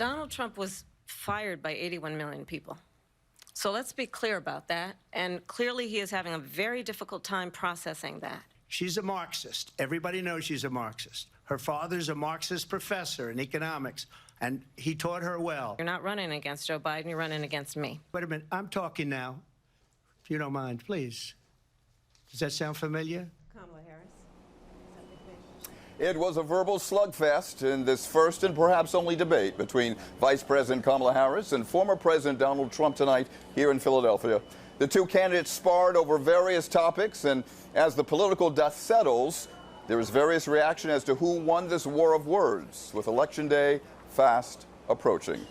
Donald Trump was fired by 81 million people. So let's be clear about that. And clearly he is having a very difficult time processing that. She's a Marxist. Everybody knows she's a Marxist. Her father's a Marxist professor in economics, and he taught her well. You're not running against Joe Biden, you're running against me. Wait a minute, I'm talking now. If you don't mind, please. Does that sound familiar? Kamala Harris. It was a verbal slugfest in this first and perhaps only debate between Vice President Kamala Harris and former President Donald Trump tonight here in Philadelphia. The two candidates sparred over various topics, and as the political dust settles, there is various reaction as to who won this war of words, with Election Day fast approaching.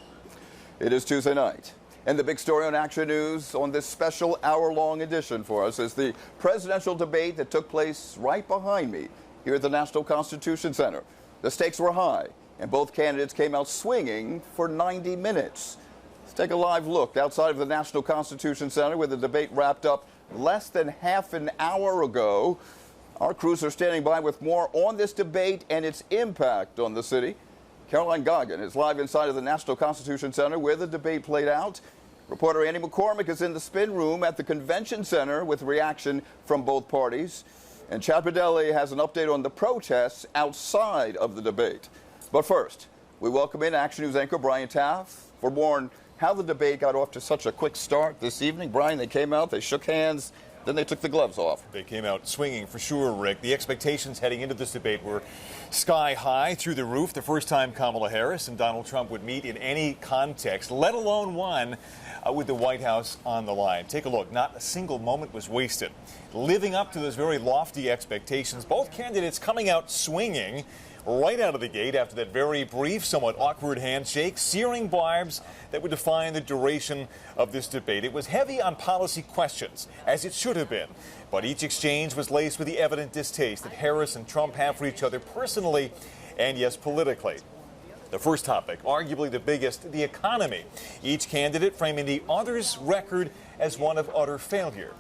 It is Tuesday night, and the big story on Action News on this special hour-long edition for us is the presidential debate that took place right behind me here at the National Constitution Center. The stakes were high, and both candidates came out swinging for 90 minutes. Let's take a live look outside of the National Constitution Center, where the debate wrapped up less than half an hour ago. Our crews are standing by with more on this debate and its impact on the city. Caroline Goggin is live inside of the National Constitution Center where the debate played out. Reporter Andy McCormick is in the spin room at the Convention Center with reaction from both parties. And Chad Padelli has an update on the protests outside of the debate. But first, we welcome in Action News anchor Brian Taff for more on how the debate got off to such a quick start this evening. Brian, they came out, they shook hands, then they took the gloves off. They came out swinging for sure, Rick. The expectations heading into this debate were sky high, through the roof. The first time Kamala Harris and Donald Trump would meet in any context, let alone one with the White House on the line. Take a look. Not a single moment was wasted. Living up to those very lofty expectations, both candidates coming out swinging right out of the gate after that very brief, somewhat awkward handshake, searing barbs that would define the duration of this debate. It was heavy on policy questions, as it should have been, but each exchange was laced with the evident distaste that Harris and Trump have for each other personally and, yes, politically. The first topic, arguably the biggest, the economy. Each candidate framing the other's record as one of utter failure.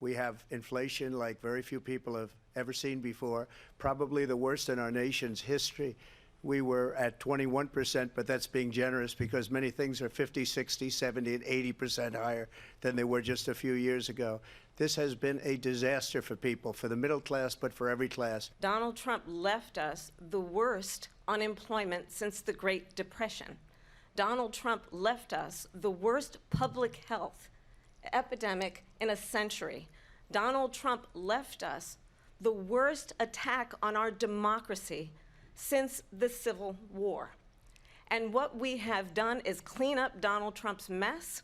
We have inflation like very few people have ever seen before, probably the worst in our nation's history. We were at 21%, but that's being generous because many things are 50, 60, 70, and 80% higher than they were just a few years ago. This has been a disaster for people, for the middle class, but for every class. Donald Trump left us the worst unemployment since the Great Depression. Donald Trump left us the worst public health epidemic in a century. Donald Trump left us the worst attack on our democracy since the Civil War. And what we have done is clean up Donald Trump's mess.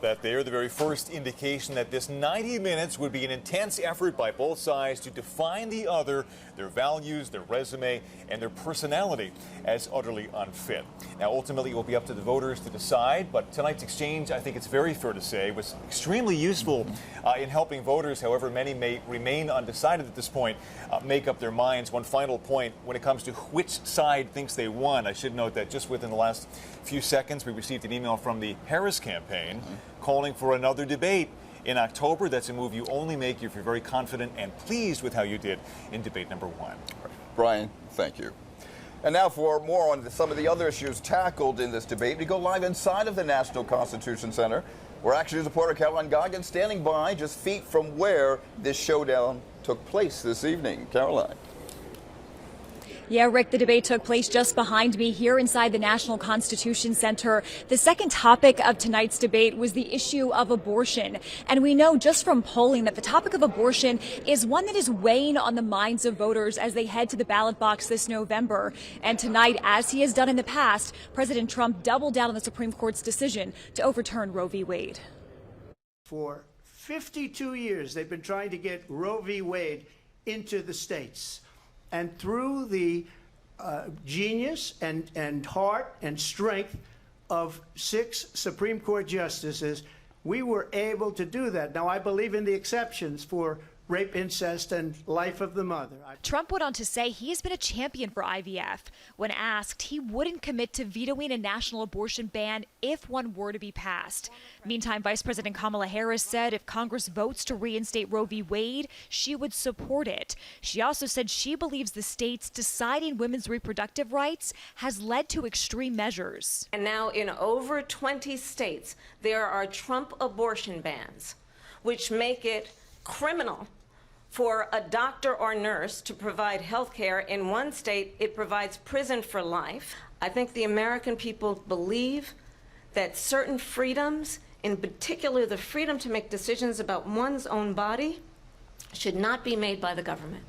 That there, the very first indication that this 90 minutes would be an intense effort by both sides to define the other, their values, their resume, and their personality as utterly unfit. Now, ultimately, it will be up to the voters to decide, but tonight's exchange, I think it's very fair to say, was extremely useful in helping voters, however many may remain undecided at this point, make up their minds. One final point, when it comes to which side thinks they won, I should note that just within the last few seconds, we received an email from the Harris campaign calling for another debate in October. That's a move you only make if you're very confident and pleased with how you did in debate number one. Brian, thank you. And now for more on some of the other issues tackled in this debate, we go live inside of the National Constitution Center, where Action News reporter Caroline Goggin standing by just feet from where this showdown took place this evening. Caroline. Yeah, Rick, the debate took place just behind me here inside the National Constitution Center. The second topic of tonight's debate was the issue of abortion. And we know just from polling that the topic of abortion is one that is weighing on the minds of voters as they head to the ballot box this November. And tonight, as he has done in the past, President Trump doubled down on the Supreme Court's decision to overturn Roe v. Wade. For 52 years, they've been trying to get Roe v. Wade into the states. And through the genius and heart and strength of 6 Supreme Court justices, we were able to do that. Now, I believe in the exceptions for rape, incest, and life of the mother. Trump went on to say he has been a champion for IVF. When asked, he wouldn't commit to vetoing a national abortion ban if one were to be passed. Meantime, Vice President Kamala Harris said if Congress votes to reinstate Roe v. Wade, she would support it. She also said she believes the states deciding women's reproductive rights has led to extreme measures. And now in over 20 states, there are Trump abortion bans, which make it criminal for a doctor or nurse to provide health care. In one state, it provides prison for life. I think the American people believe that certain freedoms, in particular the freedom to make decisions about one's own body, should not be made by the government.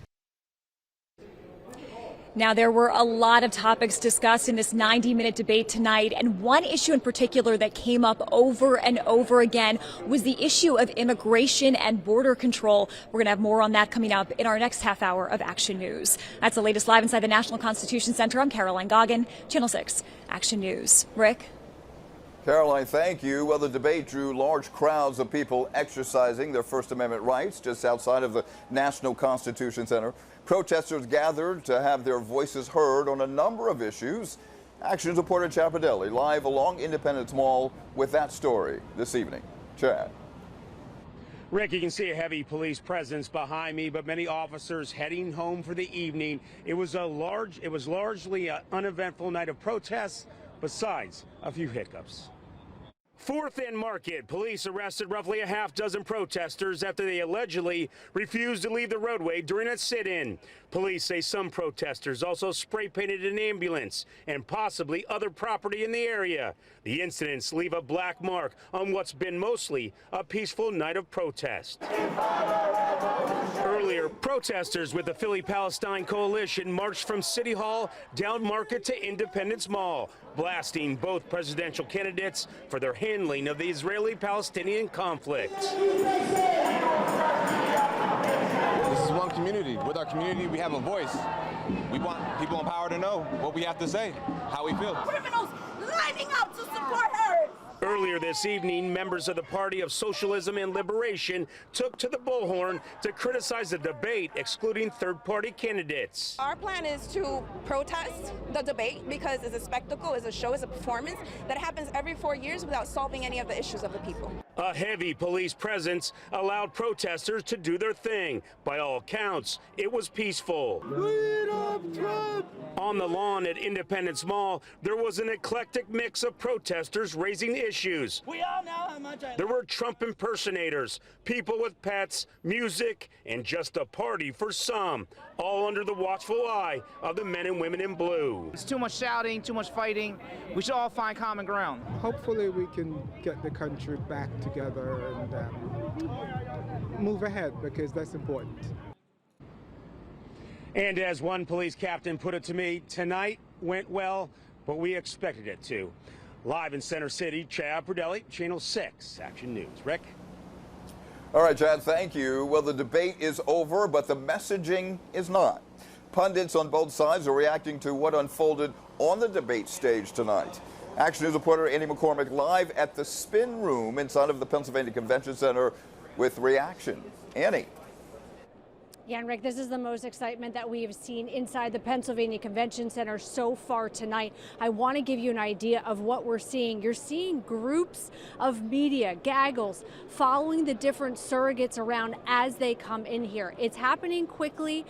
Now, there were a lot of topics discussed in this 90-minute debate tonight, and one issue in particular that came up over and over again was the issue of immigration and border control. We're going to have more on that coming up in our next half hour of Action News. That's the latest live inside the National Constitution Center. I'm Caroline Goggin, Channel 6 Action News. Rick? Caroline, thank you. Well, the debate drew large crowds of people exercising their First Amendment rights just outside of the National Constitution Center. Protesters gathered to have their voices heard on a number of issues. Action News reporter Chad Pradelli live along Independence Mall with that story this evening. Chad. Rick, you can see a heavy police presence behind me, but many officers heading home for the evening. It was largely an uneventful night of protests, besides a few hiccups. 4th and Market, police arrested roughly a half dozen protesters after they allegedly refused to leave the roadway during a sit-in. Police say some protesters also spray painted an ambulance and possibly other property in the area. The incidents leave a black mark on what's been mostly a peaceful night of protest. Earlier, protesters with the Philly-Palestine Coalition marched from City Hall down Market to Independence Mall, blasting both presidential candidates for their handling of the Israeli-Palestinian conflict. This is one community. With our community, we have a voice. We want people in power to know what we have to say, how we feel. Criminals lining up to support her. Earlier this evening, members of the Party of Socialism and Liberation took to the bullhorn to criticize the debate, excluding third-party candidates. Our plan is to protest the debate because it's a spectacle, it's a show, it's a performance that happens every 4 years without solving any of the issues of the people. A heavy police presence allowed protesters to do their thing. By all accounts, it was peaceful. On the lawn at Independence Mall, there was an eclectic mix of protesters raising issues. We all know how much There were Trump impersonators, people with pets, music, and just a party for some, all under the watchful eye of the men and women in blue. It's too much shouting, too much fighting. We should all find common ground. Hopefully we can get the country back together and move ahead, because that's important. And as one police captain put it to me, tonight went well, but we expected it to. Live in Center City, Chad Pradelli, Channel 6 Action News. Rick? All right, Chad, thank you. Well, the debate is over, but the messaging is not. Pundits on both sides are reacting to what unfolded on the debate stage tonight. Action News reporter Annie McCormick live at the Spin Room inside of the Pennsylvania Convention Center with reaction. Annie. Yeah, and Rick, this is the most excitement that we have seen inside the Pennsylvania Convention Center so far tonight. I want to give you an idea of what we're seeing. You're seeing groups of media, gaggles, following the different surrogates around as they come in here. It's happening quickly.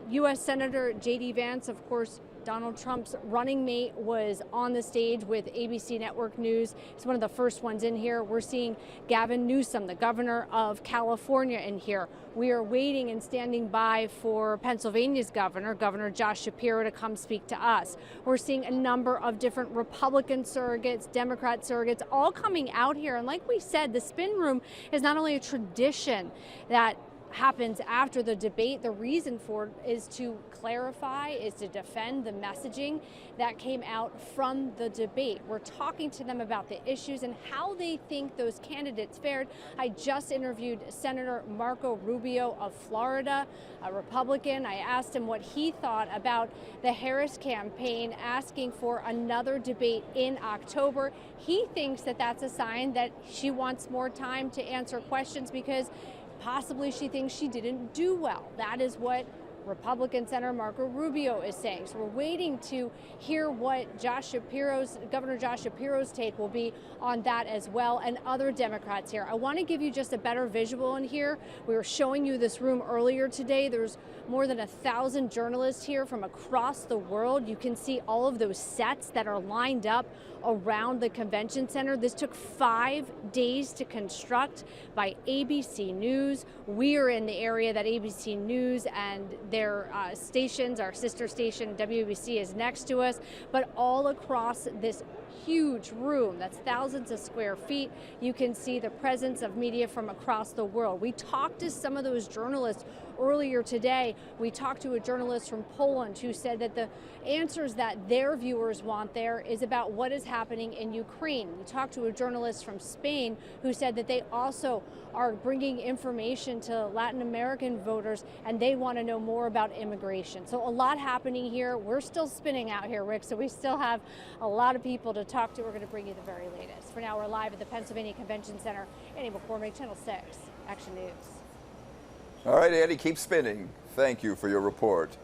U.S. Senator J.D. Vance, of course, Donald Trump's running mate, was on the stage with ABC Network News. He's one of the first ones in here. We're seeing Gavin Newsom, the governor of California, in here. We are waiting and standing by for Pennsylvania's governor, Governor Josh Shapiro, to come speak to us. We're seeing a number of different Republican surrogates, Democrat surrogates, all coming out here. And like we said, the Spin Room is not only a tradition that happens after the debate. The reason for it is to clarify, is to defend the messaging that came out from the debate. We're talking to them about the issues and how they think those candidates fared. I just interviewed Senator Marco Rubio of Florida, a Republican. I asked him what he thought about the Harris campaign asking for another debate in October. He thinks that that's a sign that she wants more time to answer questions, because possibly she thinks she didn't do well. That is what Republican Senator Marco Rubio is saying. So we're waiting to hear what Governor Josh Shapiro's take will be on that as well, and other Democrats here. I want to give you just a better visual in here. We were showing you this room earlier today. There's more than 1,000 journalists here from across the world. You can see all of those sets that are lined up around the convention center. This took 5 days to construct by ABC News. We are in the area that ABC News and their stations, our sister station WABC, is next to us, but all across this huge room that's thousands of square feet, you can see the presence of media from across the world. We talked to some of those journalists earlier today. We talked to a journalist from Poland who said that the answers that their viewers want there is about what is happening in Ukraine. We talked to a journalist from Spain who said that they also are bringing information to Latin American voters, and they want to know more about immigration. So a lot happening here. We're still spinning out here, Rick, so we still have a lot of people to talk to. We're going to bring you the very latest. For now, we're live at the Pennsylvania Convention Center. Annie McCormick, Channel 6, Action News. All right, Andy, keep spinning. Thank you for your report.